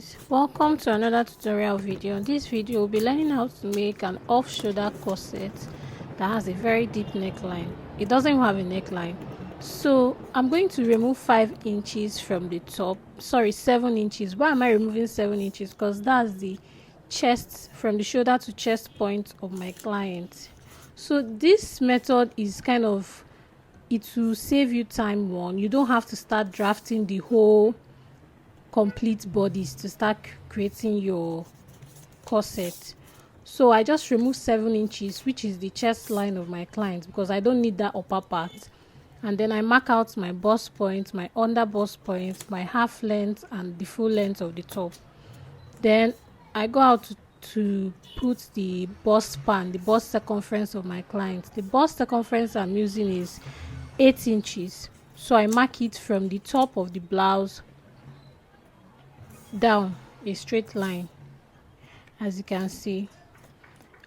guys, welcome to another tutorial video. In this video we'll be learning how to make an off-shoulder corset that has a very deep neckline. It doesn't even have a neckline, so I'm going to remove 5 inches from the top. 7 inches. Why am I removing 7 inches? Because that's the chest, from the shoulder to chest point of my client. So this method is it will save you time. You don't have to start drafting the whole complete bodies to start creating your corset. So I just remove 7 inches, which is the chest line of my client, because I don't need that upper part. And then I mark out my bust point, my under bust point, my half length, and the full length of the top. Then I go out to put the bust span, the bust circumference of my client. The bust circumference I'm using is 8 inches. So I mark it from the top of the blouse down a straight line, as you can see.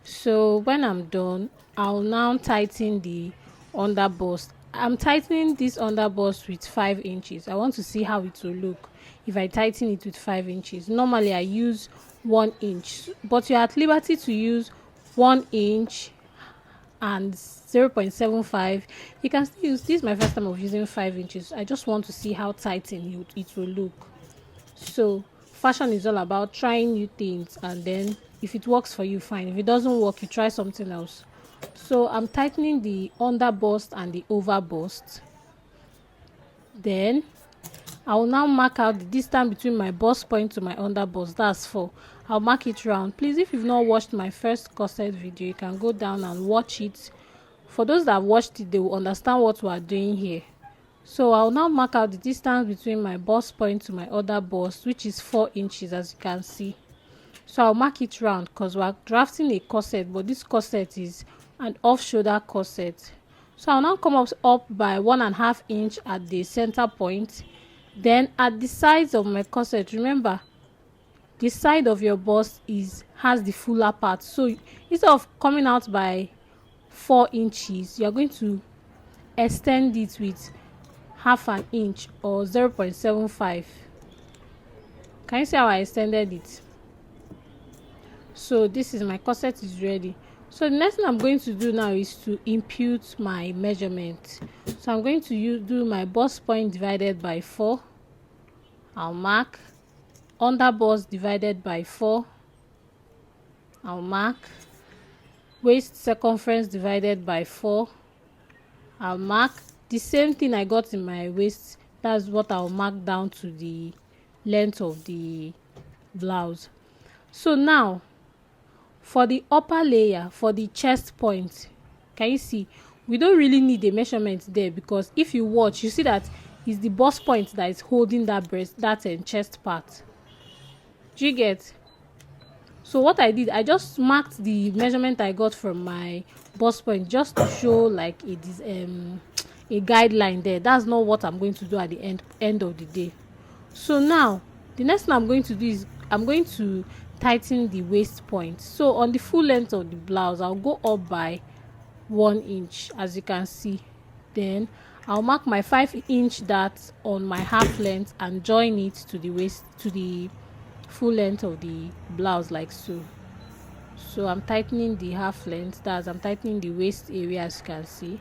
So when I'm done, I'll now tighten the under bust. I'm tightening this under bust with 5 inches. I want to see how it will look if I tighten it with 5 inches. Normally I use 1 inch, but you're at liberty to use 1 inch and 0.75. You can still use this. My first time of using 5 inches. I just want to see how tightened it will look. So fashion is all about trying new things, and then if it works for you, fine. If it doesn't work, you try something else. So I'm tightening the under bust and the over bust. Then I will now mark out the distance between my bust point to my under bust. That's 4. I'll mark it round. Please, if you've not watched my first corset video, you can go down and watch it. For those that have watched it, they will understand what we are doing here. So I'll now mark out the distance between my bust point to my other bust, which is 4 inches, as you can see. So I'll mark it round because we're drafting a corset, but this corset is an off-shoulder corset. So I'll now come up by 1.5 inch at the center point. Then at the sides of my corset, remember, the side of your bust has the fuller part. So instead of coming out by 4 inches, you're going to extend it with 0.5 inch or 0.75. Can you see how I extended it? So this is my corset is ready. So the next thing I'm going to do now is to impute my measurement. So I'm going to do my bust point divided by 4. I'll mark under bust divided by 4. I'll mark waist circumference divided by 4. I'll mark the same thing I got in my waist. That's what I'll mark down to the length of the blouse. So now for the upper layer, for the chest point, can you see we don't really need a measurement there, because if you watch, you see that it's the bust point that is holding that breast, that chest part. Do you get? So what I did, I just marked the measurement I got from my bust point, just to show like it is a guideline there. That's not what I'm going to do at the end of the day. So now the next thing I'm going to do is I'm going to tighten the waist point. So on the full length of the blouse, I'll go up by 1 inch, as you can see. Then I'll mark my 5 inch dart on my half length and join it to the waist, to the full length of the blouse, like so. So I'm tightening the half length, that's I'm tightening the waist area, as you can see,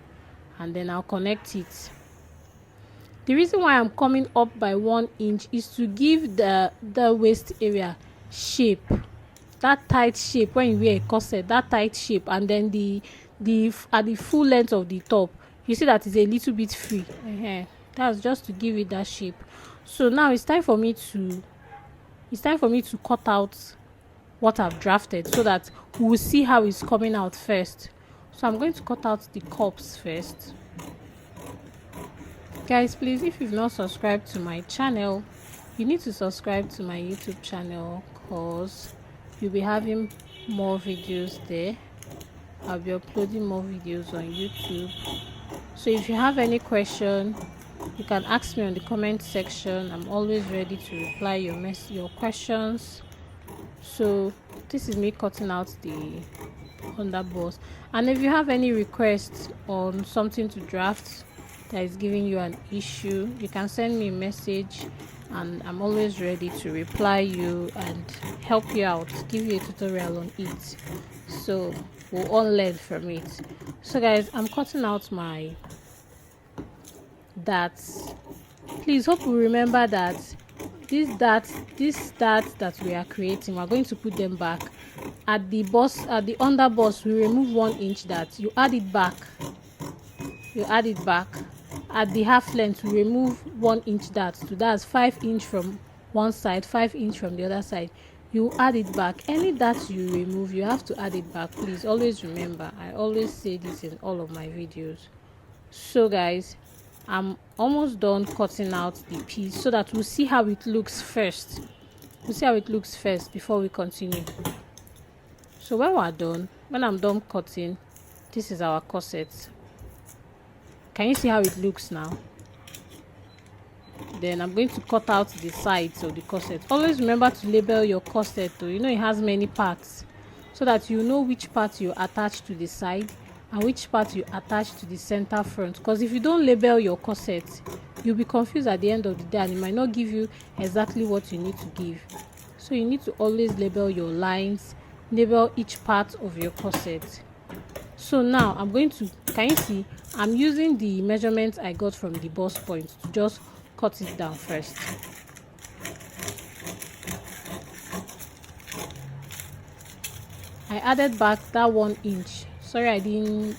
and then I'll connect it. The reason why I'm coming up by 1 inch is to give the waist area shape, that tight shape. When you wear a corset, that tight shape, and then at the full length of the top, you see that it's a little bit free. That's just to give it that shape. So now it's time for me to cut out what I've drafted, so that we'll see how it's coming out first. So I'm going to cut out the cups first. Guys, please, if you've not subscribed to my channel, you need to subscribe to my YouTube channel, because you'll be having more videos there. I'll be uploading more videos on YouTube. So if you have any question, you can ask me on the comment section. I'm always ready to reply your questions. So this is me cutting out the under bust. And if you have any requests on something to draft that is giving you an issue, you can send me a message and I'm always ready to reply you and help you out, give you a tutorial on it, so we'll all learn from it. So guys, I'm cutting out my darts. Please hope you remember that these darts that we are creating, we're going to put them back at the under bust. We remove 1 inch dart, you add it back at the half length. We remove 1 inch dart, so that's 5 inch from one side, 5 inch from the other side. You add it back. Any dart you remove, you have to add it back. Please always remember, I always say this in all of my videos. So guys, I'm almost done cutting out the piece, so that we'll see how it looks first. Before we continue. So when I'm done cutting, this is our corset. Can you see how it looks now? Then I'm going to cut out the sides of the corset. Always remember to label your corset though. You know it has many parts, so that you know which part you attach to the side and which part you attach to the center front. Because if you don't label your corset, you'll be confused at the end of the day, and it might not give you exactly what you need to give. So you need to always label your lines, label each part of your corset. So now I'm going to, can you see, I'm using the measurements I got from the bust point to just cut it down first. I added back that 1 inch. Sorry, I didn't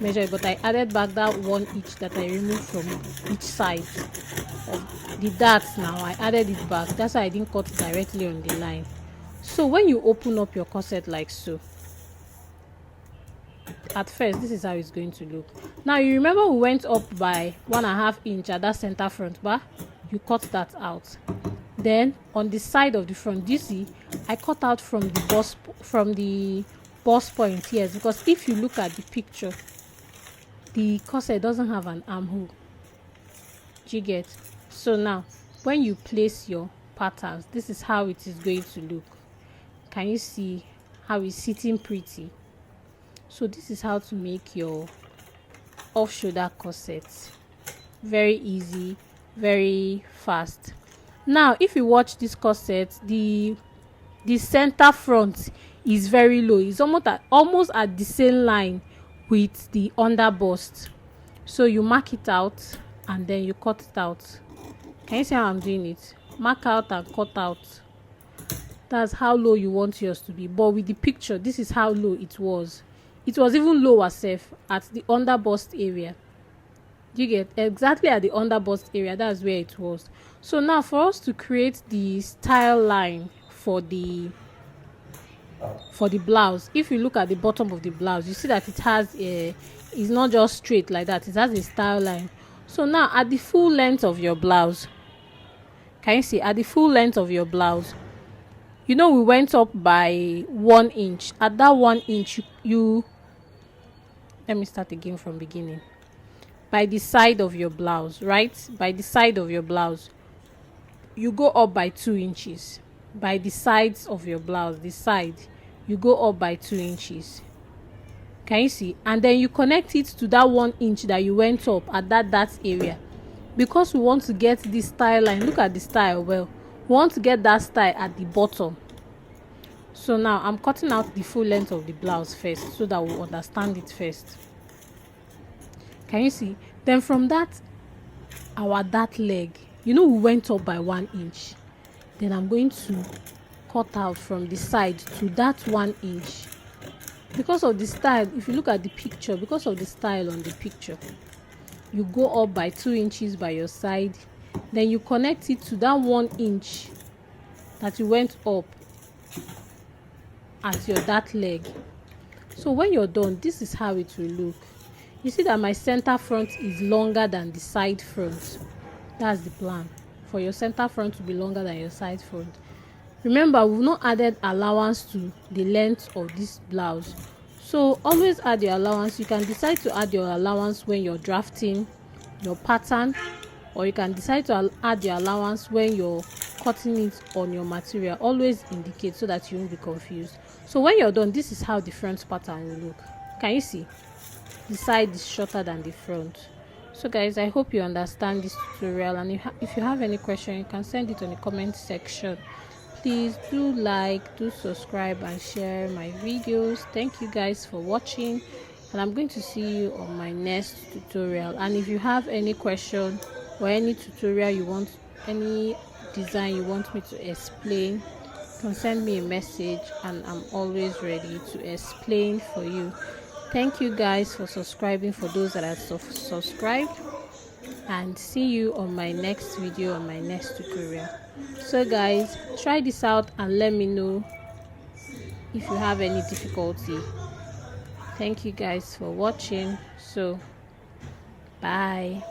measure it, but I added back that 1 inch that I removed from each side of the darts. Now I added it back. That's why I didn't cut directly on the line. So when you open up your corset like so, at first this is how it's going to look. Now you remember we went up by 1.5 inch at that center front bar. You cut that out. Then on the side of the front, you see I cut out from the bust point here, because if you look at the picture, the corset doesn't have an armhole. Do you get? So now when you place your patterns, this is how it is going to look. Can you see how it's sitting pretty? So this is how to make your off-shoulder corset. Very easy, very fast. Now if you watch this corset, the center front is very low. It's almost at the same line with the under bust. So you mark it out and then you cut it out. Can you see how I'm doing it? Mark out and cut out. That's how low you want yours to be. But with the picture, this is how low it was. It was even lower safe at the under bust area. Do you get? Exactly at the under bust area, that's where it was. So now for us to create the style line for the blouse, if you look at the bottom of the blouse, you see that it has it's not just straight like that, it has a style line. So now at the full length of your blouse, can you see, at the full length of your blouse, you know we went up by 1 inch. At that 1 inch, you let me start again from beginning. By the side of your blouse, right? By the side of your blouse, you go up by 2 inches. By the sides of your blouse, the side, you go up by 2 inches. Can you see? And then you connect it to that 1 inch that you went up at that area, because we want to get this style line. Look at the style. Well, we want to get that style at the bottom. So now I'm cutting out the full length of the blouse first, so that we'll understand it first. Can you see? Then from that leg, you know we went up by 1 inch. Then I'm going to cut out from the side to that 1 inch. Because of the style, if you look at the picture, because of the style on the picture, you go up by 2 inches by your side. Then you connect it to that 1 inch that you went up at your that leg. So when you're done, this is how it will look. You see that my center front is longer than the side front. That's the plan, for your center front to be longer than your side front. Remember, we've not added allowance to the length of this blouse, so always add your allowance. You can decide to add your allowance when you're drafting your pattern, or you can decide to add your allowance when you're cutting it on your material. Always indicate so that you won't be confused. So when you're done, this is how the front pattern will look. Can you see? The side is shorter than the front. So guys, I hope you understand this tutorial, and if you have any question, you can send it on the comment section. Please do like, do subscribe, and share my videos. Thank you guys for watching, and I'm going to see you on my next tutorial. And if you have any question or any tutorial you want, any design you want me to explain, you can send me a message, and I'm always ready to explain for you. Thank you guys for subscribing, for those that are subscribed, and see you on my next video, on my next tutorial. So guys, try this out and let me know if you have any difficulty. Thank you guys for watching. So bye.